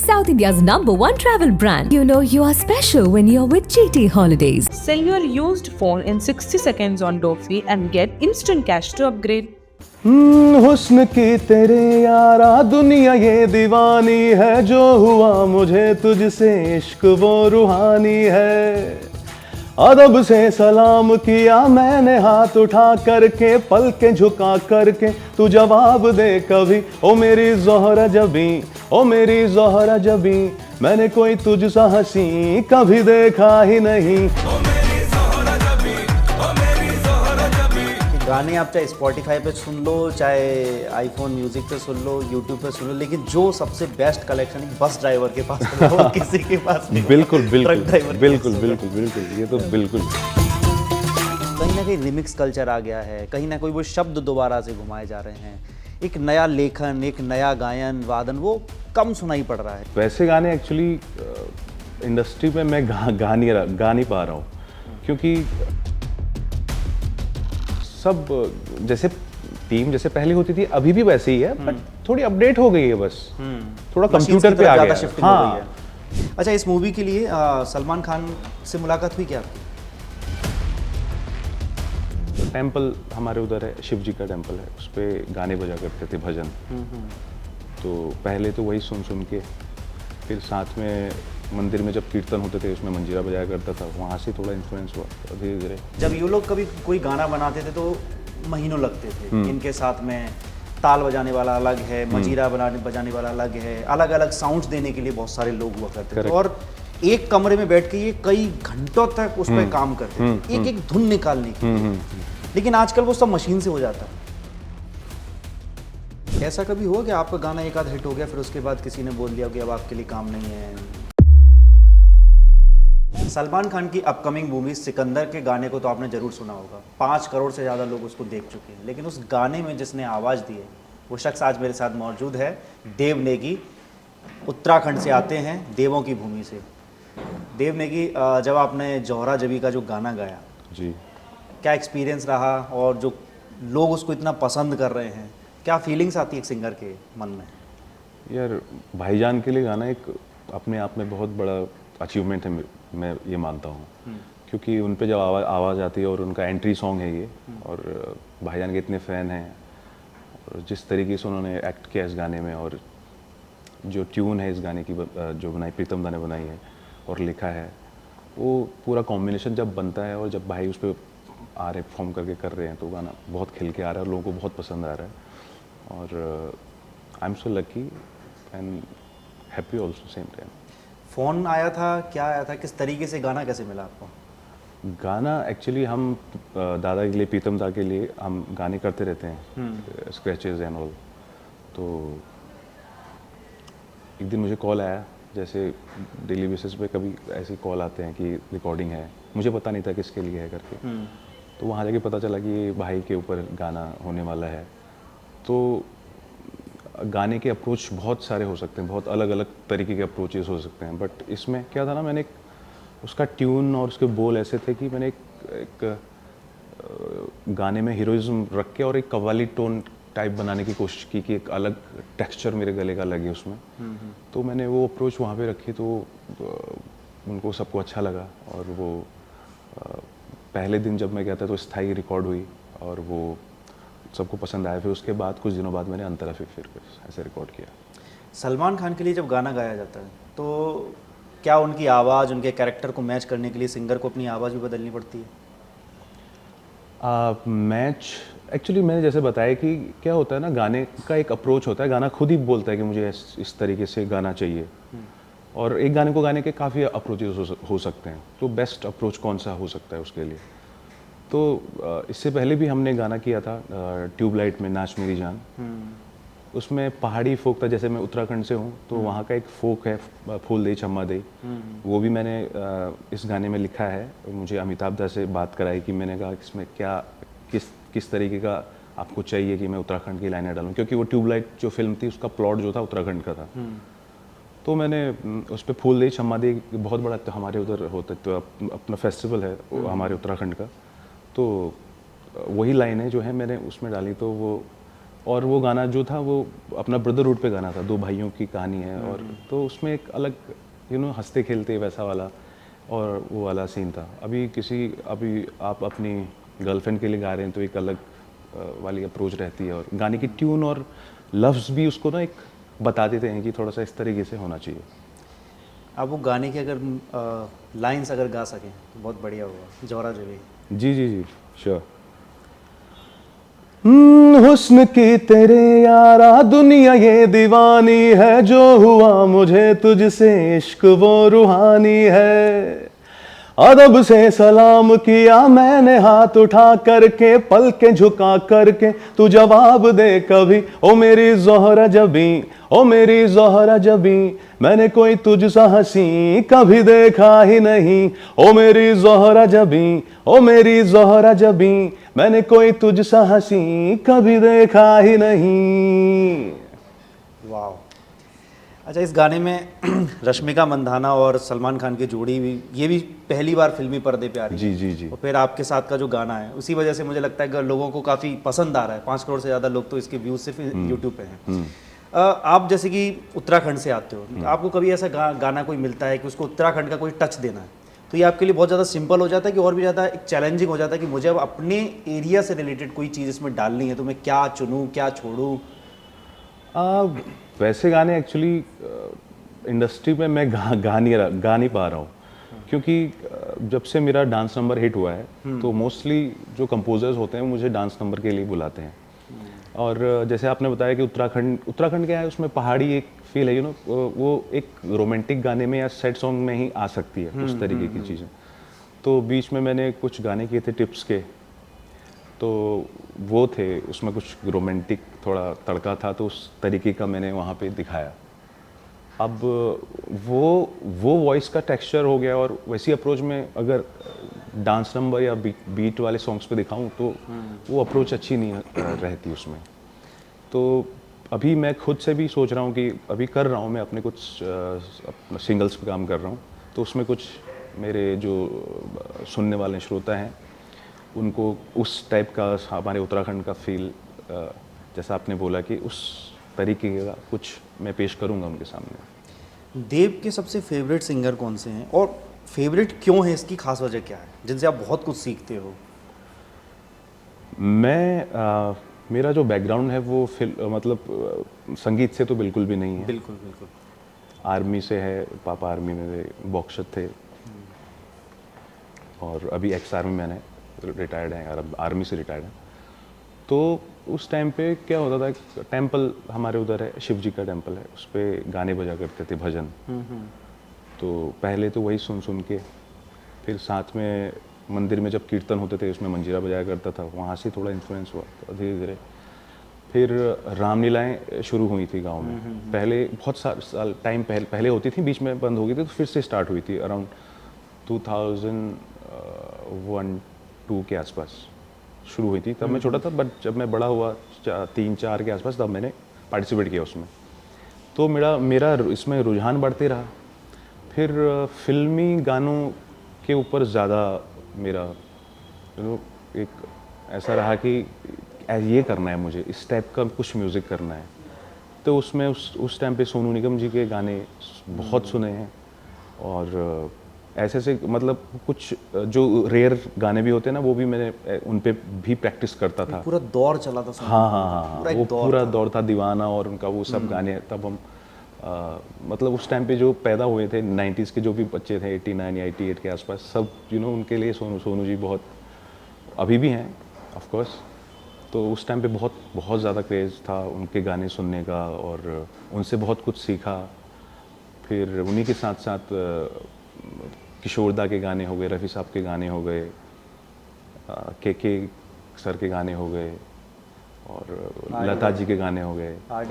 South India's #1 travel brand. You know you are special when you're with GT Holidays. Sell your used phone in 60 seconds on Dofi and get instant cash to upgrade. हुस्न की तेरे यारा दुनिया ये दीवानी है, जो हुआ मुझे तुझसे इश्क वो रूहानी है। अदब से सलाम किया मैंने हाथ उठा करके, पलकें झुका करके तू जवाब दे कभी। ओ मेरी ज़ोहरा जबी, ओ मेरी ज़ोहरा जबी, मैंने कोई तुझसा हंसी कभी देखा ही नहीं। गाने आप चाहे स्पॉटिफाई पे सुन लो, चाहे आईफोन म्यूजिक पे सुन लो, यूट्यूब पे सुन लो, लेकिन जो सबसे बेस्ट कलेक्शन बस ड्राइवर के पास है, वो किसी के पास नहीं। बिल्कुल बिल्कुल ट्रक ड्राइवर बिल्कुल बिल्कुल बिल्कुल, ये तो बिल्कुल। कहीं ना कहीं रिमिक्स कल्चर आ गया है, कहीं ना कोई वो शब्द दोबारा से घुमाए जा रहे हैं, एक नया लेखन, एक नया गायन वादन वो कम सुनाई पड़ रहा है। वैसे गाने एक्चुअली इंडस्ट्री में मैं गा नहीं पा रहा हूँ, क्योंकि सब जैसे टीम जैसे पहले होती थी अभी भी वैसे ही है, बट थोड़ी अपडेट हो गई है, बस थोड़ा कंप्यूटर पे आ गया है। हाँ। अच्छा, इस मूवी के लिए सलमान खान से मुलाकात हुई क्या आपकी? टेम्पल हमारे उधर है, शिव जी का टेम्पल है, उस पर गाने बजा करते थे भजन। तो पहले तो वही सुन सुन के, फिर साथ में मंदिर में जब कीर्तन होते थे उसमें मंजीरा बजाया करता था, वहाँ से थोड़ा इन्फ्लुएंस हुआ धीरे धीरे। जब ये लोग कभी कोई गाना बनाते थे तो महीनों लगते थे, इनके साथ में ताल बजाने वाला अलग है, मंजीरा बजाने वाला अलग है, अलग अलग साउंड्स देने के लिए बहुत सारे लोग हुआ करते थे, और एक कमरे में बैठ के ये कई घंटों तक उस पर काम करते थे, एक एक धुन निकालने की। लेकिन आजकल वो सब मशीन से हो जाता है। ऐसा कभी हुआ कि आपका गाना एक आध हिट हो गया, फिर उसके बाद किसी ने बोल दिया कि अब आपके लिए काम नहीं है? सलमान खान की अपकमिंग मूवी सिकंदर के गाने को तो आपने जरूर सुना होगा, 5 करोड़ से ज़्यादा लोग उसको देख चुके हैं, लेकिन उस गाने में जिसने आवाज़ दी है वो शख्स आज मेरे साथ मौजूद है, देव नेगी। उत्तराखंड से आते हैं, देवों की भूमि से। देव नेगी, जब आपने ज़ोहरा जबी का जो गाना गाया जी, क्या एक्सपीरियंस रहा, और जो लोग उसको इतना पसंद कर रहे हैं, क्या फीलिंग्स आती है एक सिंगर के मन में? यार भाईजान के लिए गाना एक अपने आप में बहुत बड़ा अचीवमेंट है, मैं ये मानता हूँ, क्योंकि उन पे जब आवाज़ आती है और उनका एंट्री सॉन्ग है ये, और भाईजान के इतने फ़ैन हैं, और जिस तरीके से उन्होंने एक्ट किया इस गाने में, और जो ट्यून है इस गाने की जो बनाई प्रीतम दा ने बनाई है और लिखा है, वो पूरा कॉम्बिनेशन जब बनता है और जब भाई उस पर आ रहे परफॉर्म करके कर रहे हैं, तो गाना बहुत खिल के आ रहा है और लोगों को बहुत पसंद आ रहा है, और I am so lucky and happy also same time. Phone आया था, क्या आया था, किस तरीके से गाना कैसे मिला आपको? गाना एक्चुअली हम दादा के लिए, प्रीतम दा के लिए हम गाने करते रहते हैं, स्क्रैचेस एंड ऑल। तो एक दिन मुझे कॉल आया, जैसे डेली बेसिस पे कभी ऐसे कॉल आते हैं कि रिकॉर्डिंग है, मुझे पता नहीं था किसके लिए है करके। तो वहाँ जाके पता चला कि ये भाई के ऊपर गाना होने वाला है। तो गाने के अप्रोच बहुत सारे हो सकते हैं, बहुत अलग अलग तरीके के अप्रोचेस हो सकते हैं, बट इसमें क्या था ना, मैंने उसका ट्यून और उसके बोल ऐसे थे कि मैंने एक गाने में हीरोइज्म रख के और एक कव्वाली टोन टाइप बनाने की कोशिश की, कि एक अलग टेक्सचर मेरे गले का लगे उसमें। तो मैंने वो अप्रोच वहाँ पे रखी, तो उनको सबको अच्छा लगा, और वो पहले दिन जब मैं गया था तो स्थायी रिकॉर्ड हुई और वो सबको पसंद आया। फिर उसके बाद कुछ दिनों बाद मैंने अंतरा फिर ऐसे रिकॉर्ड किया। सलमान खान के लिए जब गाना गाया जाता है तो क्या उनकी आवाज़, उनके कैरेक्टर को मैच करने के लिए सिंगर को अपनी आवाज़ भी बदलनी पड़ती है? मैच एक्चुअली मैंने जैसे बताया कि क्या होता है ना, गाने का एक अप्रोच होता है, गाना खुद ही बोलता है कि मुझे इस तरीके से गाना चाहिए, और एक गाने को गाने के काफ़ी अप्रोचेस हो सकते हैं, तो बेस्ट अप्रोच कौन सा हो सकता है उसके लिए। तो इससे पहले भी हमने गाना किया था ट्यूबलाइट में, नाच मेरी जान। उसमें पहाड़ी फोक था, जैसे मैं उत्तराखंड से हूँ तो वहाँ का एक फोक है, फूल दे चम्मा दे, वो भी मैंने इस गाने में लिखा है। मुझे अमिताभ दा से बात कराई कि मैंने कहा इसमें क्या किस तरीके का आपको चाहिए कि मैं उत्तराखंड की लाइनें डालूँ, क्योंकि वो ट्यूबलाइट जो फिल्म थी उसका प्लॉट जो था उत्तराखंड का था। तो मैंने उस पर फूल दे चम्मा दे, बहुत बड़ा हमारे उधर होता है, तो अपना फेस्टिवल है हमारे उत्तराखंड का, तो वही लाइनें जो है मैंने उसमें डाली। तो वो और वो गाना जो था वो अपना ब्रदरहुड पे गाना था, दो भाइयों की कहानी है, और तो उसमें एक अलग हंसते खेलते वैसा वाला और वो वाला सीन था। अभी आप अपनी गर्लफ्रेंड के लिए गा रहे हैं तो एक अलग वाली अप्रोच रहती है, और गाने की ट्यून और लफ्ज़ भी उसको ना एक बता देते हैं कि थोड़ा सा इस तरीके से होना चाहिए। आप वो गाने की अगर लाइंस अगर गा सकें तो बहुत बढ़िया होगा, जौहरा जबी। जी जी जी, श्योर। हुस्न की तेरे यारा दुनिया ये दीवानी है, जो हुआ मुझे तुझसे इश्क वो रूहानी है। अदब से सलाम किया मैंने हाथ उठा करके, पल के झुका करके तू जवाब दे कभी, ओ मेरी ज़ोहरा जबी, ओ मेरी ज़ोहरा जबी, मैंने कोई तुझसा हंसी कभी देखा ही नहीं, ओ मेरी ज़ोहरा जबी, ओ मेरी ज़ोहरा जबी, मैंने कोई तुझसा हंसी कभी देखा ही नहीं। वाह। अच्छा, इस गाने में रश्मिका मंदाना और सलमान खान की जोड़ी भी, ये भी पहली बार फिल्मी पर्दे पे आ रही है। जी जी जी। और फिर आपके साथ का जो गाना है, उसी वजह से मुझे लगता है कि लोगों को काफ़ी पसंद आ रहा है। 5 करोड़ से ज़्यादा लोग तो इसके व्यूज़ सिर्फ यूट्यूब पे हैं। आप जैसे कि उत्तराखंड से आते हो, आपको कभी ऐसा गाना कोई मिलता है कि उसको उत्तराखंड का कोई टच देना है, तो ये आपके लिए बहुत ज़्यादा सिंपल हो जाता है कि और भी ज़्यादा एक चैलेंजिंग हो जाता है कि मुझे अब अपने एरिया से रिलेटेड कोई चीज़ इसमें डालनी है, तो मैं क्या चुनूँ, क्या छोड़ूँ? वैसे गाने एक्चुअली इंडस्ट्री में मैं गा नहीं पा रहा हूँ, क्योंकि जब से मेरा डांस नंबर हिट हुआ है तो मोस्टली जो कंपोजर्स होते हैं मुझे डांस नंबर के लिए बुलाते हैं। और जैसे आपने बताया कि उत्तराखंड क्या है, उसमें पहाड़ी एक फील है, वो एक रोमांटिक गाने में या सैड सॉन्ग में ही आ सकती है उस तरीके की चीज़ें। तो बीच में मैंने कुछ गाने किए थे टिप्स के, तो वो थे, उसमें कुछ रोमांटिक थोड़ा तड़का था, तो उस तरीके का मैंने वहाँ पे दिखाया। अब वो वॉइस का टेक्सचर हो गया, और वैसी अप्रोच में अगर डांस नंबर या बीट वाले सॉन्ग्स पे दिखाऊं तो वो अप्रोच अच्छी नहीं रहती उसमें। तो अभी मैं खुद से भी सोच रहा हूँ कि अभी कर रहा हूँ मैं अपने कुछ सिंगल्स पे काम कर रहा हूँ, तो उसमें कुछ मेरे जो सुनने वाले श्रोता हैं उनको उस टाइप का, हमारे उत्तराखंड का फील, जैसा आपने बोला कि उस तरीके का कुछ मैं पेश करूँगा उनके सामने। देव के सबसे फेवरेट सिंगर कौन से हैं, और फेवरेट क्यों है, इसकी खास वजह क्या है जिनसे आप बहुत कुछ सीखते हो? मेरा जो बैकग्राउंड है वो मतलब संगीत से तो बिल्कुल भी नहीं है। बिल्कुल बिल्कुल। आर्मी से है, पापा आर्मी में बॉक्सर थे, और अभी एक्स आर्मी मैन है, रिटायर्ड है, और आर्मी से रिटायर्ड है। तो उस टाइम पे क्या होता था, टेंपल हमारे उधर है, शिव जी का टेंपल है, उस पर गाने बजा करते थे, भजन। तो पहले तो वही सुन के, फिर साथ में मंदिर में जब कीर्तन होते थे उसमें मंजीरा बजाया करता था, वहाँ से थोड़ा इन्फ्लुएंस हुआ। तो धीरे धीरे फिर रामलीलाएँ शुरू हुई थी गांव में। पहले बहुत साल टाइम पहले होती थी, बीच में बंद हो गई थी, तो फिर से स्टार्ट हुई थी अराउंड 2001-2 के आसपास शुरू हुई थी। तब मैं छोटा था, बट जब मैं बड़ा हुआ 3-4 के आसपास, तब मैंने पार्टिसिपेट किया उसमें। तो मेरा इसमें रुझान बढ़ते रहा। फिर फिल्मी गानों के ऊपर ज़्यादा मेरा एक ऐसा रहा कि ये करना है मुझे, इस टाइप का कुछ म्यूज़िक करना है। तो उसमें उस टाइम पे सोनू निगम जी के गाने बहुत सुने हैं, और ऐसे मतलब कुछ जो रेयर गाने भी होते हैं ना, वो भी मैंने उन पे भी प्रैक्टिस करता था। पूरा दौर चला था। हाँ, वो पूरा दौर था, दीवाना और उनका वो सब गाने। तब हम मतलब उस टाइम पे जो पैदा हुए थे 90s के जो भी बच्चे थे, 89 या 88 के आसपास, सब उनके लिए सोनू जी बहुत अभी भी हैं ऑफ कोर्स। तो उस टाइम पे बहुत ज़्यादा क्रेज़ था उनके गाने सुनने का, और उनसे बहुत कुछ सीखा। फिर उन्हीं के साथ साथ किशोर दा के गाने हो गए, रफ़ी साहब के गाने हो गए, के सर के गाने हो गए, और लता जी के गाने हो गए, आर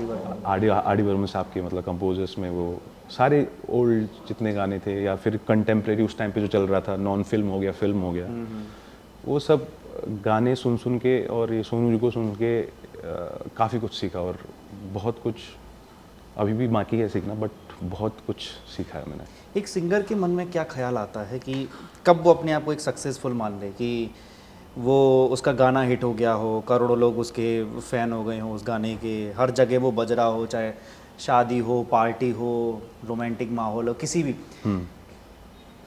डी बर्मन साहब के, मतलब कंपोजर्स में वो सारे ओल्ड जितने गाने थे, या फिर कंटेम्प्रेरी उस टाइम पे जो चल रहा था, नॉन फिल्म हो गया, फिल्म हो गया, वो सब गाने सुन के और ये सोनू जी को सुन के काफ़ी कुछ सीखा। और बहुत कुछ अभी भी बाकी है सीखना, बट बहुत कुछ सीखा है मैंने। एक सिंगर के मन में क्या ख्याल आता है कि कब वो अपने आप को एक सक्सेसफुल मान ले, कि वो उसका गाना हिट हो गया हो, करोड़ों लोग उसके फ़ैन हो गए हों उस गाने के, हर जगह वो बज रहा हो, चाहे शादी हो, पार्टी हो, रोमांटिक माहौल हो, किसी भी,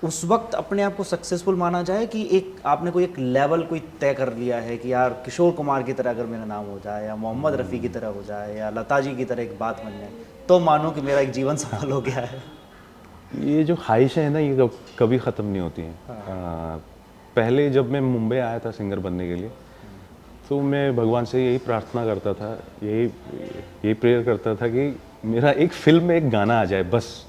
उस वक्त अपने आप को सक्सेसफुल माना जाए कि एक आपने कोई एक लेवल कोई तय कर लिया है कि यार किशोर कुमार की तरह अगर मेरा नाम हो जाए, या मोहम्मद रफ़ी की तरह हो जाए, या लता जी की तरह एक बात बन जाए, तो मानो कि मेरा एक जीवन सफल हो गया है? ये जो ख्वाहिशें हैं ना, ये कभी ख़त्म नहीं होती हैं। पहले जब मैं मुंबई आया था सिंगर बनने के लिए, तो मैं भगवान से यही प्रार्थना करता था, यही प्रेयर करता था कि मेरा एक फिल्म में एक गाना आ जाए बस।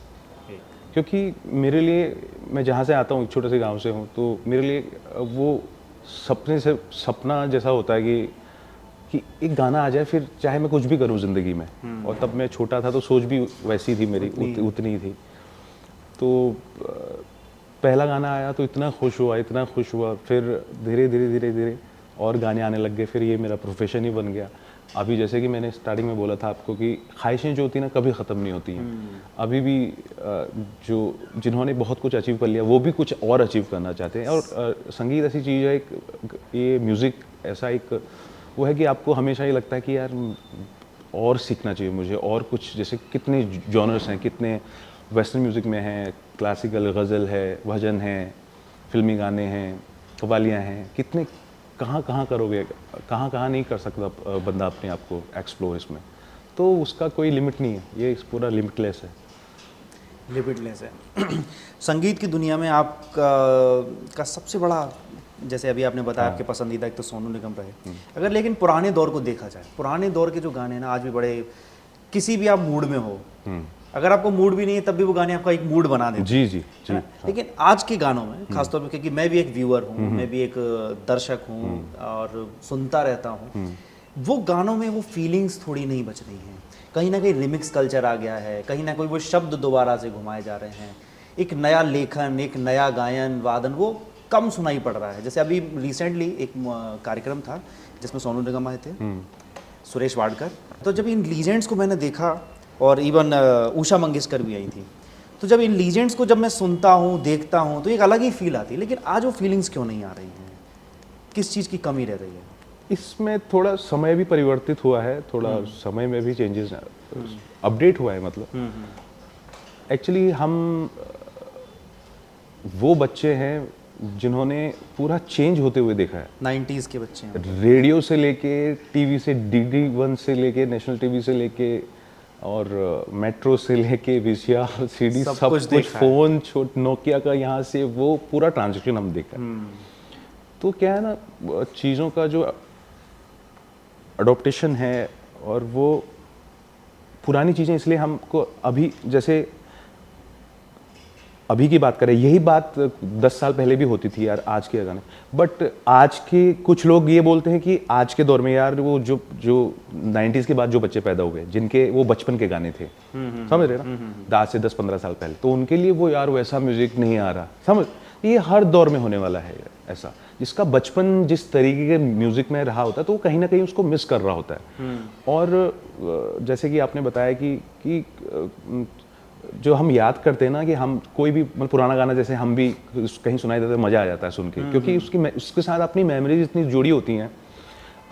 क्योंकि मेरे लिए, मैं जहाँ से आता हूँ, एक छोटे से गांव से हूँ, तो मेरे लिए वो सपना जैसा होता है कि एक गाना आ जाए, फिर चाहे मैं कुछ भी करूँ ज़िंदगी में। और तब मैं छोटा था तो सोच भी वैसी थी मेरी, उतनी ही थी। तो पहला गाना आया तो इतना खुश हुआ, फिर धीरे धीरे और गाने आने लग गए, फिर ये मेरा प्रोफेशन ही बन गया। अभी जैसे कि मैंने स्टार्टिंग में बोला था आपको कि ख्वाहिशें जो होती हैं ना, कभी ख़त्म नहीं होती हैं। अभी भी जिन्होंने बहुत कुछ अचीव कर लिया, वो भी कुछ और अचीव करना चाहते हैं। और संगीत ऐसी चीज़ है, ये म्यूज़िक ऐसा एक वो है कि आपको हमेशा ये लगता है कि यार और सीखना चाहिए मुझे, और कुछ, जैसे कितने जॉनर्स हैं, कितने वेस्टर्न म्यूज़िक में हैं, क्लासिकल, गज़ल है, भजन है, फिल्मी गाने हैं, कव्वालियाँ हैं, कितने कहाँ करोगे, कहाँ नहीं कर सकता बंदा अपने आप को एक्सप्लोर इसमें। तो उसका कोई लिमिट नहीं है, ये पूरा लिमिटलेस है। लिमिटलेस है। संगीत की दुनिया में का सबसे बड़ा, जैसे अभी आपने बताया आपके पसंदीदा एक तो सोनू निगम रहे, अगर लेकिन पुराने दौर को देखा जाए, पुराने दौर के जो गाने हैं ना, आज भी बड़े, किसी भी आप मूड में हो, अगर आपको मूड भी नहीं है तब भी वो गाने आपका एक मूड बना देते हैं। जी। हाँ। लेकिन आज के गानों में खासतौर पर, क्योंकि मैं भी एक व्यूअर हूँ, मैं भी एक दर्शक हूँ और सुनता रहता हूँ, वो गानों में वो फीलिंग्स थोड़ी नहीं बच रही हैं। कहीं ना कहीं रिमिक्स कल्चर आ गया है, कहीं ना कोई वो शब्द दोबारा से घुमाए जा रहे हैं, एक नया लेखन, एक नया गायन वादन वो कम सुनाई पड़ रहा है। जैसे अभी रिसेंटली एक कार्यक्रम था जिसमें सोनू निगम आए थे, सुरेश वाडकर, तो जब इन लीजेंड्स को मैंने देखा, और इवन उषा मंगेशकर भी आई थी, तो जब इन लीजेंड्स को जब मैं सुनता हूँ, देखता हूँ, तो एक अलग ही फील आती है। लेकिन आज वो फीलिंग्स क्यों नहीं आ रही हैं? किस चीज़ की कमी रह रही है? इसमें थोड़ा समय भी परिवर्तित हुआ है, थोड़ा समय में भी चेंजेस, अपडेट हुआ है। मतलब एक्चुअली हम वो बच्चे हैं जिन्होंने पूरा चेंज होते हुए देखा है। 90s के बच्चे हैं। रेडियो से लेके, टीवी से, DD1 से लेके, नेशनल टीवी से लेके, और मेट्रो से लेके, VCR, CD, सब कुछ फ़ोन, नोकिया का, यहाँ से वो पूरा ट्रांजेक्शन हम देखा है। तो क्या है ना, चीज़ों का जो अडोप्टेशन है, और वो पुरानी चीज़ें, इसलिए हमको अभी, जैसे अभी की बात करें, यही बात 10 साल पहले भी होती थी यार, आज के गाने। बट आज के कुछ लोग ये बोलते हैं कि आज के दौर में यार, वो जो 90s के बाद जो बच्चे पैदा हुए, जिनके वो बचपन के गाने थे, समझ रहे ना, आज से 10-15 साल पहले, तो उनके लिए वो यार वैसा म्यूजिक नहीं आ रहा। समझ, ये हर दौर में होने वाला है ऐसा। जिसका बचपन जिस तरीके के म्यूजिक में रहा होता है, तो वो कहीं ना कहीं उसको मिस कर रहा होता है। और जैसे कि आपने बताया कि जो हम याद करते हैं ना, कि हम कोई भी पुराना गाना, जैसे हम भी कहीं सुनाई देता है, मज़ा आ जाता है सुन के, क्योंकि उसके साथ अपनी मेमोरीज इतनी जुड़ी होती हैं।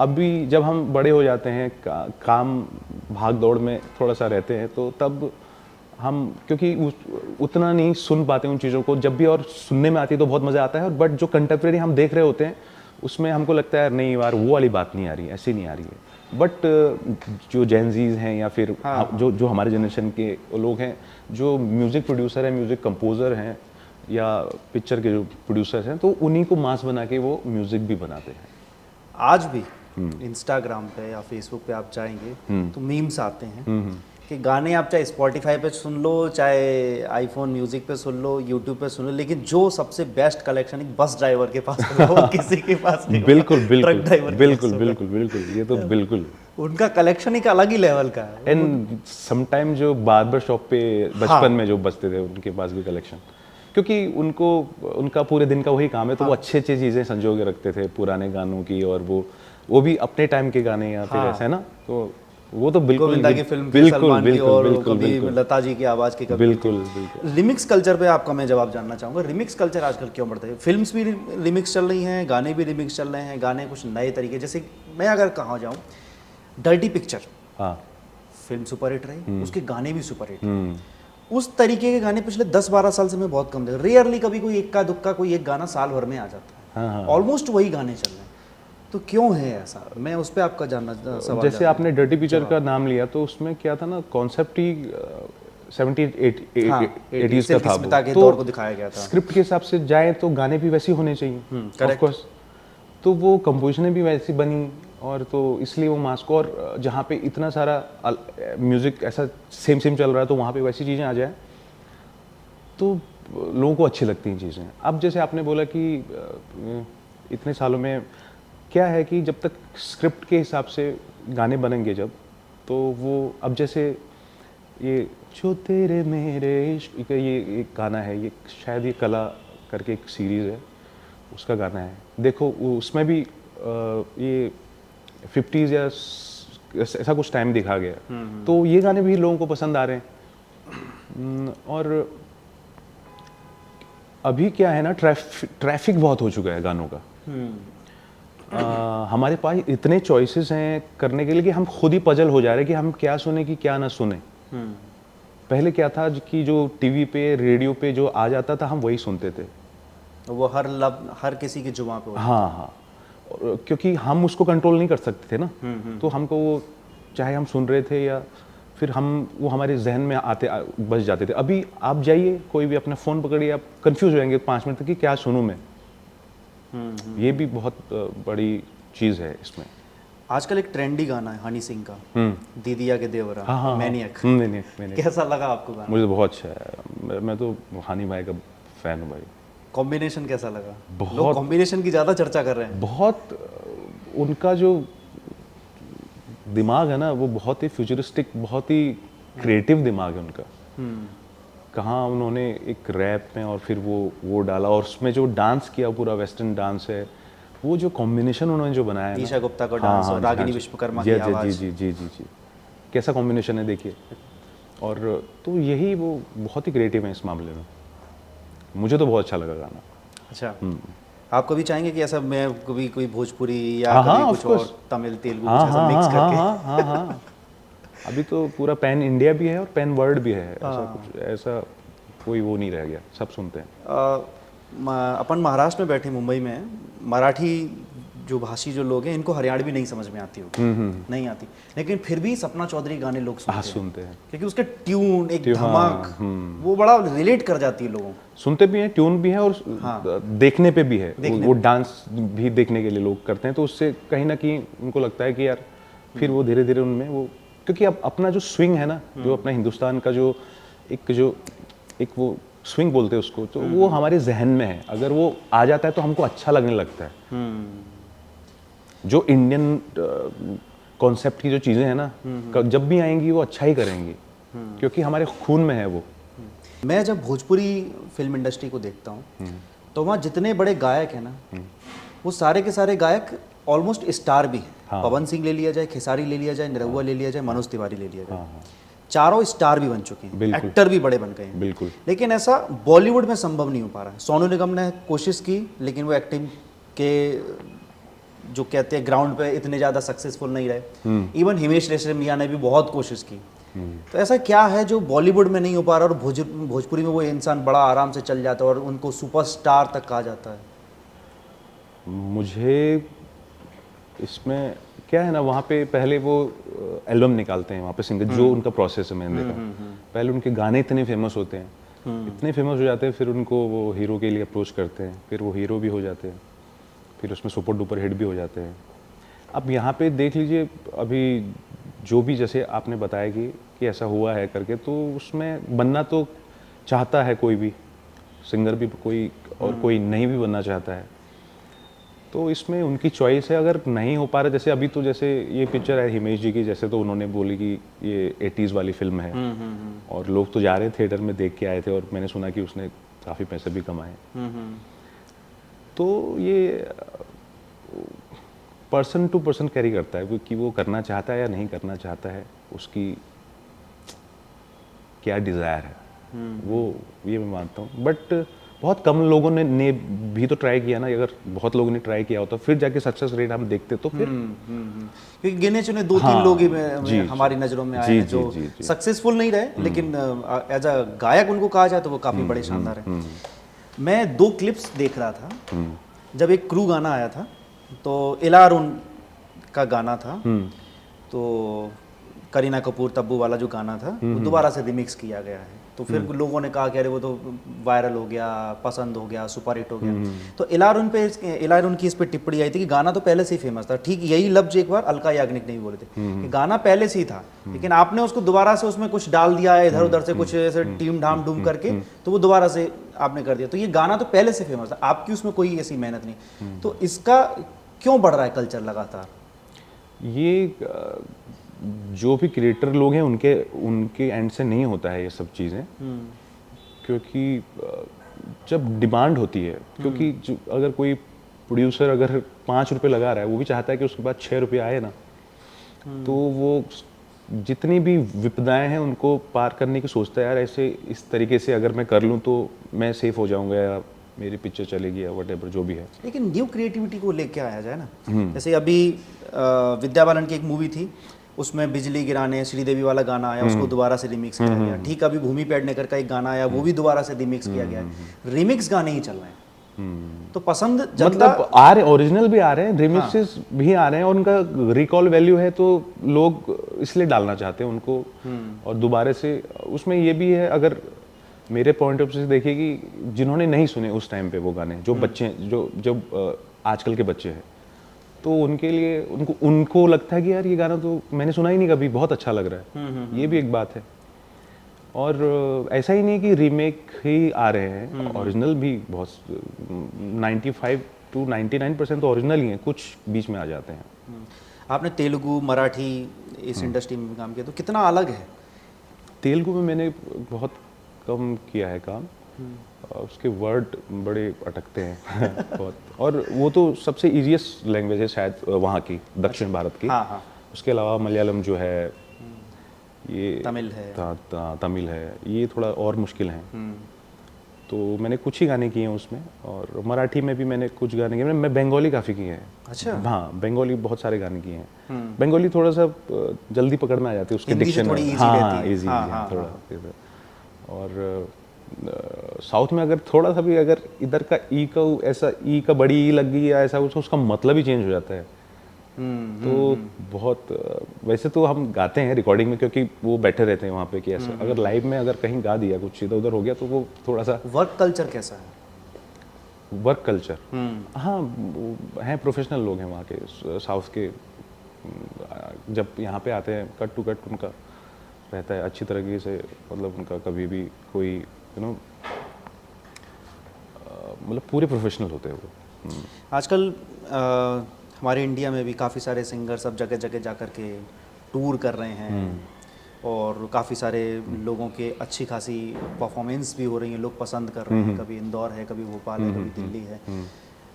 अब भी जब हम बड़े हो जाते हैं, काम भाग दौड़ में थोड़ा सा रहते हैं, तो तब हम, क्योंकि उतना नहीं सुन पाते उन चीज़ों को, जब भी और सुनने में आती है तो बहुत मज़ा आता है। और बट जो कंटेम्प्रेरी हम देख रहे होते हैं, उसमें हमको लगता है नहीं यार, वो वाली बात नहीं आ रही है, ऐसी नहीं आ रही है। बट जो जेनजीज हैं, या फिर जो हमारे जनरेशन के लोग हैं, जो म्यूज़िक प्रोड्यूसर हैं, म्यूज़िक कंपोज़र हैं, या पिक्चर के जो प्रोड्यूसर्स हैं, तो उन्हीं को मास बना के वो म्यूज़िक भी बनाते हैं। आज भी इंस्टाग्राम पे या फेसबुक पे आप जाएंगे तो मीम्स आते हैं कि गाने आप चाहे स्पॉटिफाई पे सुन लो, चाहे आईफोन म्यूजिक पे सुन लो, यूट्यूब पे सुन लो, लेकिन जो सबसे बेस्ट कलेक्शन एक बस ड्राइवर के पास होगा, वो किसी के पास नहीं। बिल्कुल बिल्कुल ड्राइवर बिल्कुल बिल्कुल बिल्कुल, ये तो बिल्कुल उनका कलेक्शन एक अलग ही लेवल का है। एंड समटाइम जो बार्बर शॉप पे बचपन में जो बचते थे, उनके पास भी कलेक्शन, क्योंकि उनका पूरे दिन का वही काम है, तो वो अच्छी चीज़ें संजो के रखते थे पुराने गानों की, और वो भी अपने टाइम के गाने, या फिर ऐसा है ना, तो वो तो बिल्कुल गोविंदा की फिल्म की, बिल्कुल सलमान की, बिल्कुल और बिल्कुल कभी बिल्कुल लता जी की आवाज़ की, कभी बिल्कुल बिल्कुल। रिमिक्स कल्चर पे आपका मैं जवाब जानना चाहूँगा। रिमिक्स कल्चर आजकल क्यों बढ़ता है? फिल्म्स भी रिमिक्स चल रही हैं, गाने भी रिमिक्स चल रहे हैं, गाने कुछ नए तरीके, जैसे मैं अगर कहाँ जाऊँ, डर्टी पिक्चर हाँ। फिल्म सुपर हिट रही, उसके गाने भी सुपर हिट। हम्म। उस तरीके के गाने पिछले 10-12 साल से मैं बहुत कम देख, रेयरली कभी कोई इक्का दुक्का कोई एक गाना साल भर में आ जाता है, हाँ, ऑलमोस्ट वही गाने चल रहे हैं। तो क्यों है ऐसा? मैं उस पर आपका जानना सवाल जैसे जानना आपने डर्टी पिक्चर का नाम लिया, तो उसमें क्या था ना, कॉन्सेप्ट ही 70 हाँ, 80s का था स्मिता के वो। दौर को दिखाया गया था। स्क्रिप्ट के हिसाब से जाए तो गाने भी वैसे होने चाहिए, correct। Of course. तो वो कंपोजिशन भी वैसी बनी, और तो इसलिए वो मास को, और जहाँ पे इतना सारा म्यूजिक ऐसा सेम सेम चल रहा है, तो वहाँ पे वैसी चीज़ें आ जाए तो लोगों को अच्छी लगती हैं चीज़ें। अब जैसे आपने बोला कि इतने सालों में क्या है कि जब तक स्क्रिप्ट के हिसाब से गाने बनेंगे जब, तो वो अब जैसे ये जो तेरे मेरे इश्क, ये एक गाना है, ये शायद ये कला करके एक सीरीज़ है, उसका गाना है। देखो उसमें भी ये 50s या ऐसा कुछ टाइम दिखा गया, तो ये गाने भी लोगों को पसंद आ रहे हैं। और अभी क्या है ना, ट्रैफिक बहुत हो चुका है गानों का। हमारे पास इतने चॉइसेस हैं करने के लिए कि हम खुद ही पजल हो जा रहे हैं कि हम क्या सुने कि क्या ना सुने। पहले क्या था कि जो टीवी पे, रेडियो पे जो आ जाता था, हम वही सुनते थे। वो हर किसी की जुबान पे होता हाँ हाँ, क्योंकि हम उसको कंट्रोल नहीं कर सकते थे ना, तो हमको वो चाहे हम सुन रहे थे या फिर हम वो हमारे जहन में बस जाते थे। अभी आप जाइए, कोई भी अपना फ़ोन पकड़िए, आप कंफ्यूज हो जाएंगे 5 मिनट तक कि क्या सुनूं मैं। ये भी बहुत बड़ी चीज़ है इसमें। आजकल एक ट्रेंडी गाना है हनी सिंह का, दीदिया के देवरा, हाँ, मैनियक। मैनियक। कैसा लगा आपको गाना? मुझे तो बहुत अच्छा है, मैं तो हनी भाई का फ़ैन हूँ भाई। कॉम्बिनेशन कैसा लगा? बहुत। लोग कॉम्बिनेशन की ज़्यादा चर्चा कर रहे हैं। बहुत उनका जो दिमाग है ना, वो बहुत ही फ्यूचरिस्टिक, बहुत ही क्रिएटिव दिमाग है उनका। कहाँ उन्होंने एक रैप में और फिर वो डाला, और उसमें जो डांस किया, पूरा वेस्टर्न डांस है, वो जो कॉम्बिनेशन उन्होंने जो बनाया है ईशा ना, गुप्ता का डांस और रागिनी विश्वकर्मा की आवाज़। जी जी जी जी जी, कैसा कॉम्बिनेशन है देखिए। और तो यही वो बहुत ही क्रिएटिव है इस मामले में। मुझे तो बहुत अच्छा लगा गाना। अच्छा, आप कभी चाहेंगे कि ऐसा मैं कभी कोई भोजपुरी या हाँ, कभी हाँ, कुछ of course। और तमिल तेलुगु हाँ कुछ ऐसा हाँ मिक्स हाँ करके? हाँ हाँ हाँ। अभी तो पूरा पैन इंडिया भी है और पैन वर्ल्ड भी है, ऐसा कुछ, ऐसा कोई वो नहीं रह गया, सब सुनते हैं। अपन महाराष्ट्र में बैठे, मुंबई में हैं, मराठी जो भाषी जो लोग हैं, इनको हरियाणवी नहीं समझ में आती होगी, नहीं आती, लेकिन फिर भी सपना चौधरी गाने लोग सुनते हैं क्योंकि उसके ट्यून, एक धमक, वो बड़ा रिलेट कर जाती है लोगों को। सुनते भी हैं, ट्यून भी है, और देखने पे भी है, वो डांस भी देखने के लिए लोग करते हैं, तो उससे कहीं ना कहीं उनको लगता है कि यार फिर वो धीरे धीरे उनमें वो, क्योंकि अब अपना जो स्विंग है ना, जो अपना हिंदुस्तान का जो एक वो स्विंग बोलते हैं उसको, तो वो हमारे जहन में है। अगर वो आ जाता है तो हमको अच्छा लगने लगता है। जो इंडियन कॉन्सेप्ट की जो चीज़ें हैं ना, जब भी आएंगी वो अच्छा ही करेंगी, क्योंकि हमारे खून में है वो। मैं जब भोजपुरी फिल्म इंडस्ट्री को देखता हूँ, तो वहाँ जितने बड़े गायक हैं ना, वो सारे के सारे गायक ऑलमोस्ट स्टार भी हैं। हाँ। पवन सिंह ले लिया जाए, खेसारी ले लिया जाए, निरहुआ ले लिया जाए, मनोज तिवारी ले लिया जाए, चारों स्टार भी बन चुके हैं, एक्टर भी बड़े बन गए हैं। बिल्कुल। लेकिन ऐसा बॉलीवुड में संभव नहीं हो पा रहा है। सोनू निगम ने कोशिश की, लेकिन वो एक्टिंग के जो कहते हैं ग्राउंड पे इतने ज़्यादा सक्सेसफुल नहीं रहे। इवन हिमेश रेशमिया ने भी बहुत कोशिश की। तो ऐसा क्या है जो बॉलीवुड में नहीं हो पा रहा, और भोजपुरी में वो इंसान बड़ा आराम से चल जाता है और उनको सुपरस्टार तक कहा जाता है? मुझे इसमें क्या है ना, वहाँ पे पहले वो एल्बम निकालते हैं, वहाँ पे सिंगर, जो उनका प्रोसेस है मैंने देखा, पहले उनके गाने इतने फेमस होते हैं, इतने फेमस हो जाते हैं, फिर उनको वो हीरो के लिए अप्रोच करते हैं, फिर वो हीरो भी हो जाते हैं, फिर उसमें सुपर डुपर हिट भी हो जाते हैं। अब यहाँ पे देख लीजिए, अभी जो भी जैसे आपने बताया कि ऐसा हुआ है करके, तो उसमें बनना तो चाहता है कोई भी सिंगर भी, कोई और कोई नहीं भी बनना चाहता है, तो इसमें उनकी चॉइस है। अगर नहीं हो पा रहा, जैसे अभी तो जैसे ये पिक्चर है हिमेश जी की, जैसे तो उन्होंने बोली कि ये 80s वाली फिल्म है, और लोग तो जा रहे थिएटर में देख के आए थे, और मैंने सुना कि उसने काफ़ी पैसे भी कमाए। तो ये पर्सन टू पर्सन कैरी करता है कि वो करना चाहता है या नहीं करना चाहता है, उसकी क्या डिज़ायर है, वो ये मैं मानता हूँ। बट बहुत कम लोगों ने भी तो ट्राई किया ना। अगर बहुत लोगों ने ट्राई किया होता फिर जाके सक्सेस रेट हम देखते तो फिर क्योंकि गिने चुने 2-3 हाँ, लोग ही जी, हमारी नज़रों में आए जी, हैं जो जी, जी। सक्सेसफुल नहीं रहे, लेकिन एज अ गायक उनको कहा जाए तो वो काफ़ी बड़े शानदार हैं। मैं 2 क्लिप्स देख रहा था, जब एक क्रू गाना आया था तो इलारुन का गाना था, तो करीना कपूर तब्बू वाला जो गाना था वो दोबारा से रिमिक्स किया गया है। तो फिर लोगों ने कहा कि अरे वो तो वायरल हो गया, पसंद हो गया, सुपर हिट हो गया। तो इलारुन की इस पे टिप्पणी आई थी कि गाना तो पहले से ही फेमस था। ठीक यही लफ्ज एक बार अलका याग्निक ने भी बोले थे कि गाना पहले से ही था, लेकिन आपने उसको दोबारा से उसमें कुछ डाल दिया है, इधर उधर से कुछ ऐसे टीम ढाम डूम करके, तो वो दोबारा से आपने कर दिया। तो ये गाना तो पहले से फेमस था, आपकी उसमें कोई ऐसी मेहनत नहीं। तो इसका क्यों बढ़ रहा है कल्चर लगातार? ये जो भी क्रिएटर लोग हैं उनके एंड से नहीं होता है ये सब चीज़ें, क्योंकि जब डिमांड होती है, क्योंकि अगर कोई प्रोड्यूसर अगर 5 रुपये लगा रहा है, वो भी चाहता है कि उसके बाद 6 रुपये आए ना, तो वो जितनी भी विपदाएं हैं उनको पार करने की सोचता है, यार ऐसे इस तरीके से अगर मैं कर लूँ तो मैं सेफ हो जाऊंगा या मेरी पिक्चर चलेगी या वटेवर जो भी है। लेकिन न्यू क्रिएटिविटी को लेके आया जाए ना, जैसे अभी विद्या बालन की एक मूवी थी, उसमें बिजली गिराने श्रीदेवी वाला गाना आया, उसको दोबारा से रिमिक्स किया गया। ठीक, अभी भूमि पेडनेकर का एक गाना आया, वो भी दोबारा से रिमिक्स किया गया। रिमिक्स गाने ही चल रहे हैं, तो पसंद मतलब आ रहे, ओरिजिनल भी आ रहे हैं, रिमिक्सेस भी आ रहे हैं, और उनका रिकॉल वैल्यू है तो लोग इसलिए डालना चाहते हैं उनको। और दोबारा से उसमें ये भी है, अगर मेरे पॉइंट ऑफ व्यू से देखिए कि जिन्होंने नहीं सुने उस टाइम पे वो गाने, जो बच्चे जो आजकल के बच्चे हैं, तो उनके लिए उनको लगता है कि यार ये गाना तो मैंने सुना ही नहीं कभी, बहुत अच्छा लग रहा है। ये भी एक बात है। और ऐसा ही नहीं कि रीमेक ही आ रहे हैं, ओरिजिनल भी बहुत 95 to 99% तो ओरिजिनल ही हैं, कुछ बीच में आ जाते हैं। आपने तेलुगु मराठी इस इंडस्ट्री में काम किया, तो कितना अलग है? तेलुगु में मैंने बहुत कम किया है काम, उसके वर्ड बड़े अटकते हैं बहुत, और वो तो सबसे इजीएस्ट लैंग्वेज है शायद वहाँ की, दक्षिण भारत की। हाँ। उसके अलावा मलयालम जो है, ये तमिल है, तमिल है, ये थोड़ा और मुश्किल है। तो मैंने कुछ ही गाने किए हैं उसमें, और मराठी में भी मैंने कुछ गाने किए। मैं बंगाली काफ़ी किए हैं। अच्छा। हाँ, बंगाली बहुत सारे गाने किए हैं। बंगाली थोड़ा सा जल्दी पकड़ में आ जाती है, उसके डिक्शन थोड़ी इजी हाँ रहती है। इजी थोड़ा। और साउथ में अगर थोड़ा सा भी अगर इधर का ई का ऐसा ई का बड़ी ई लग गई या ऐसा कुछ, उसका मतलब ही चेंज हो जाता है। तो बहुत वैसे तो हम गाते हैं रिकॉर्डिंग में, क्योंकि वो बैठे रहते हैं वहाँ पे कि ऐसा अगर लाइव में अगर कहीं गा दिया, कुछ इधर उधर हो गया, तो वो थोड़ा सा। वर्क कल्चर कैसा है? वर्क कल्चर हाँ, हैं प्रोफेशनल लोग हैं वहाँ के, साउथ के। जब यहाँ पे आते हैं, कट टू कट उनका रहता है अच्छी तरीके से, मतलब उनका कभी भी कोई मतलब पूरे प्रोफेशनल होते हैं वो। आजकल हमारे इंडिया में भी काफ़ी सारे सिंगर सब जगह जगह जा कर के टूर कर रहे हैं, और काफ़ी सारे लोगों के अच्छी खासी परफॉर्मेंस भी हो रही है, लोग पसंद कर रहे हैं। कभी इंदौर है, कभी भोपाल है, कभी दिल्ली है।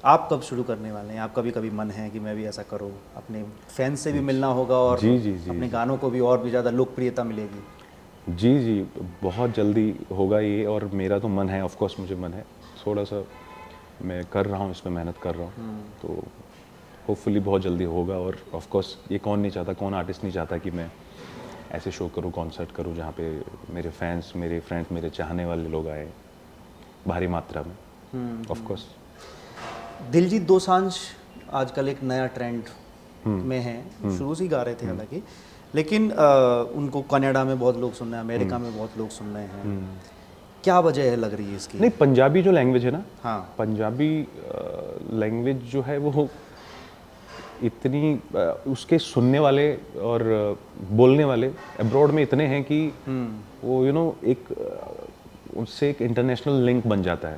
आप कब शुरू करने वाले हैं? आपका भी कभी मन है कि मैं भी ऐसा करूं? अपने फैंस से भी मिलना होगा, और जी, अपने गानों को भी और भी ज़्यादा लोकप्रियता मिलेगी। जी, बहुत जल्दी होगा ये, और मेरा तो मन है, ऑफ कोर्स मुझे मन है, थोड़ा सा मैं कर रहा हूँ, इसमें मेहनत कर रहा हूँ, तो होपफुली बहुत जल्दी होगा। और ऑफ कोर्स ये कौन नहीं चाहता, कौन आर्टिस्ट नहीं चाहता कि मैं ऐसे शो करूँ, कॉन्सर्ट करूँ, जहाँ पे मेरे फैंस, मेरे फ्रेंड्स, मेरे चाहने वाले लोग आए भारी मात्रा में। ऑफ कोर्स दिलजीत दोसांझ आजकल एक नया ट्रेंड में है, शुरू से ही गा रहे थे हालांकि, लेकिन उनको कनाडा में बहुत लोग सुन रहे हैं, अमेरिका में बहुत लोग सुन रहे हैं। क्या वजह है लग रही है इसकी? नहीं, पंजाबी जो लैंग्वेज है ना, हाँ, पंजाबी लैंग्वेज जो है वो इतनी उसके सुनने वाले और बोलने वाले अब्रॉड में इतने हैं कि वो एक उससे एक इंटरनेशनल लिंक बन जाता है।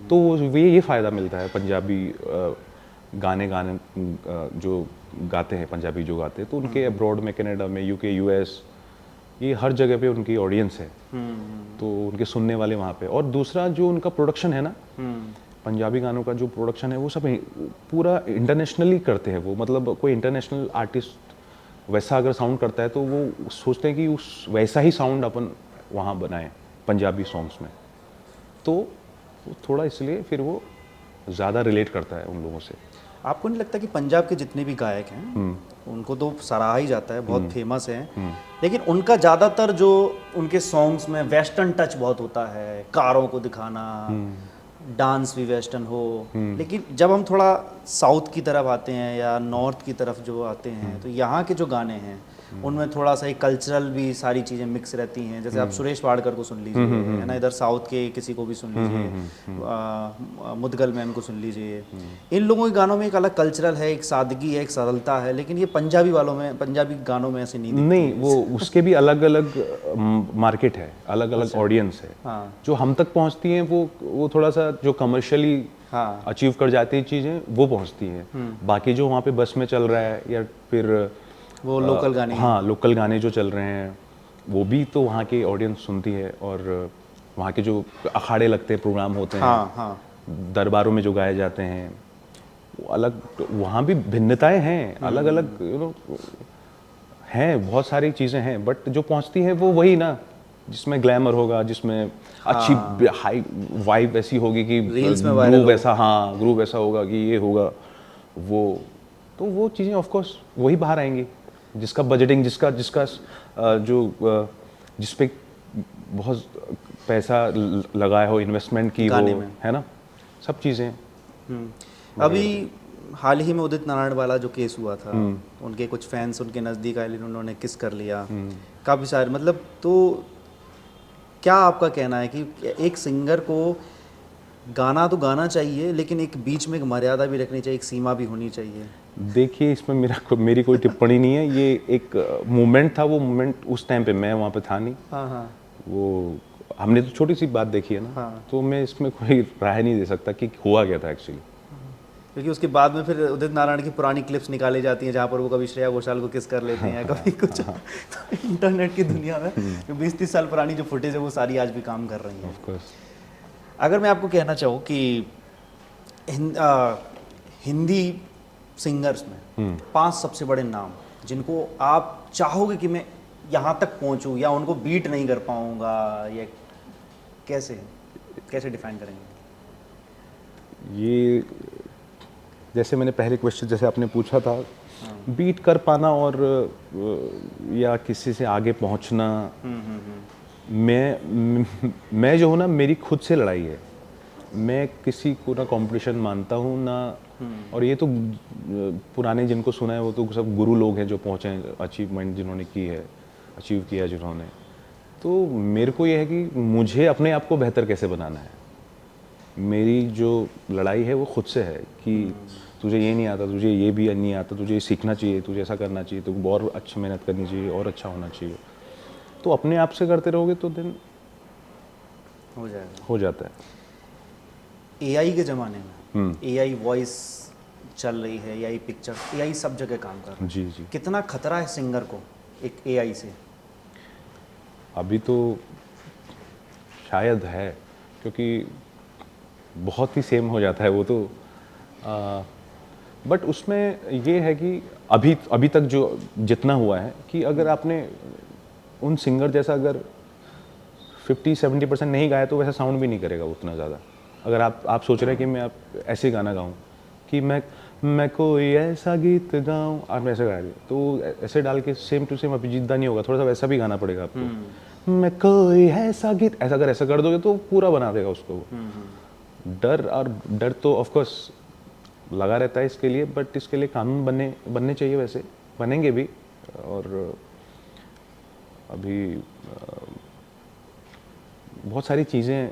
तो ये फ़ायदा मिलता है पंजाबी गाने जो गाते हैं, पंजाबी जो गाते हैं, तो उनके अब्रॉड में, कनाडा में, यूके, यूएस, ये हर जगह पे उनकी ऑडियंस है, तो उनके सुनने वाले वहाँ पे। और दूसरा जो उनका प्रोडक्शन है ना, पंजाबी गानों का जो प्रोडक्शन है वो सब पूरा इंटरनेशनली करते हैं वो, मतलब कोई इंटरनेशनल आर्टिस्ट वैसा अगर साउंड करता है तो वो सोचते हैं कि उस वैसा ही साउंड अपन वहाँ बनाएं पंजाबी सॉन्ग्स में, तो थोड़ा इसलिए फिर वो ज़्यादा रिलेट करता है उन लोगों से। आपको नहीं लगता कि पंजाब के जितने भी गायक हैं उनको तो सराहा ही जाता है, बहुत फेमस हैं, लेकिन उनका ज़्यादातर जो उनके सॉन्ग्स में वेस्टर्न टच बहुत होता है, कारों को दिखाना, डांस भी वेस्टर्न हो, लेकिन जब हम थोड़ा साउथ की तरफ आते हैं या नॉर्थ की तरफ जो आते हैं तो यहाँ के जो गाने हैं उनमें थोड़ा सा कल्चरल भी सारी चीज़ें मिक्स रहती हैं। जैसे आप सुरेश वाडकर को सुन लीजिए, है ना, इधर साउथ के किसी को भी सुन लीजिए, मुदगल मैम को सुन लीजिए, इन लोगों के गानों में एक अलग कल्चरल है, एक सादगी है, एक सरलता है, लेकिन ये पंजाबी वालों में, पंजाबी गानों में ऐसे नहीं वो उसके भी अलग अलग मार्केट है, अलग अलग ऑडियंस है। हाँ। जो हम तक पहुँचती हैं वो थोड़ा सा जो कमर्शियली अचीव कर जाती है चीज़ें वो पहुँचती हैं। बाकी जो वहाँ पे बस में चल रहा है या फिर वो लोकल गाने, हाँ लोकल गाने जो चल रहे हैं वो भी तो वहाँ की ऑडियंस सुनती है, और वहाँ के जो अखाड़े लगते हैं, प्रोग्राम होते हैं, हाँ। दरबारों में जो गाए जाते हैं वो अलग, वहाँ भी भिन्नताएं हैं, अलग अलग हैं, बहुत सारी चीज़ें हैं, बट जो पहुँचती हैं वो वही ना, जिसमें ग्लैमर होगा, जिसमें अच्छी हाई वाइब ऐसी होगी कि ग्रूव ऐसा, हाँ ग्रूव ऐसा होगा कि ये होगा वो, तो वो चीज़ें ऑफ कोर्स वही बाहर आएंगी जिसका बजटिंग, जिसका जो जिस पे बहुत पैसा लगाया हो, इन्वेस्टमेंट की हो, है ना, सब चीज़ें। अभी हाल ही में उदित नारायण वाला जो केस हुआ था, उनके कुछ फैंस उनके नज़दीक आए, उन्होंने किस कर लिया, काफ़ी सारे, मतलब, तो क्या आपका कहना है कि एक सिंगर को गाना तो गाना चाहिए, लेकिन एक बीच में एक मर्यादा भी रखनी चाहिए, एक सीमा भी होनी चाहिए? देखिए, इसमें मेरी कोई टिप्पणी नहीं है, ये एक मोमेंट था, वो मोमेंट उस टाइम पे मैं वहाँ पे था नहीं। हाँ। वो हमने तो छोटी सी बात देखी है ना, तो मैं इसमें कोई राय नहीं दे सकता कि हुआ क्या था एक्चुअली, क्योंकि उसके बाद में फिर उदित नारायण की पुरानी क्लिप्स निकाली जाती हैं जहाँ पर वो कभी श्रेया घोषाल को किस कर लेते हैं, कभी कुछ। तो इंटरनेट की दुनिया में 20-30 साल पुरानी जो फुटेज है वो सारी आज भी काम कर रही है। Of course. अगर मैं आपको कहना चाहूँ कि हिंदी सिंगर्स में 5 सबसे बड़े नाम जिनको आप चाहोगे कि मैं यहाँ तक पहुँचूँ या उनको बीट नहीं कर पाऊँगा, या कैसे डिफाइन करेंगे? ये जैसे मैंने पहले क्वेश्चन जैसे आपने पूछा था, बीट कर पाना और या किसी से आगे पहुंचना, मैं जो हूँ ना, मेरी खुद से लड़ाई है, मैं किसी को ना कंपटीशन मानता हूँ ना, और ये तो पुराने जिनको सुना है वो तो सब गुरु लोग हैं जो पहुँचे हैं, अचीवमेंट जिन्होंने की है, अचीव किया जिन्होंने, तो मेरे को ये है कि मुझे अपने आप को बेहतर कैसे बनाना है। मेरी जो लड़ाई है वो खुद से है कि तुझे ये नहीं आता, तुझे ये भी नहीं आता, तुझे ये सीखना चाहिए, तुझे ऐसा करना चाहिए, तुझे और अच्छी मेहनत करनी चाहिए और अच्छा होना चाहिए। तो अपने आप से करते रहोगे तो दिन हो जाता है। एआई के ज़माने में एआई वॉइस चल रही है, एआई पिक्चर, एआई सब जगह काम कर रहा है। जी। कितना खतरा है सिंगर को एक एआई से? अभी तो शायद है, क्योंकि बहुत ही सेम हो जाता है वो तो, बट उसमें ये है कि अभी तक जो जितना हुआ है कि अगर आपने उन सिंगर जैसा अगर 50-70% नहीं गाया तो वैसा साउंड भी नहीं करेगा उतना ज़्यादा। अगर आप सोच रहे हैं कि मैं आप ऐसे गाना गाऊं कि मैं कोई ऐसा गीत गाऊं, आप ऐसे गा रहे तो ऐसे डाल के सेम टू सेम अभी जिद्दा नहीं होगा, थोड़ा सा वैसा भी गाना पड़ेगा आपको। मैं कोई ऐसा गीत ऐसा कर दोगे तो पूरा बना देगा उसको। डर तो ऑफ कोर्स लगा रहता है इसके लिए, बट इसके लिए कानून बनने चाहिए, वैसे बनेंगे भी। और अभी बहुत सारी चीज़ें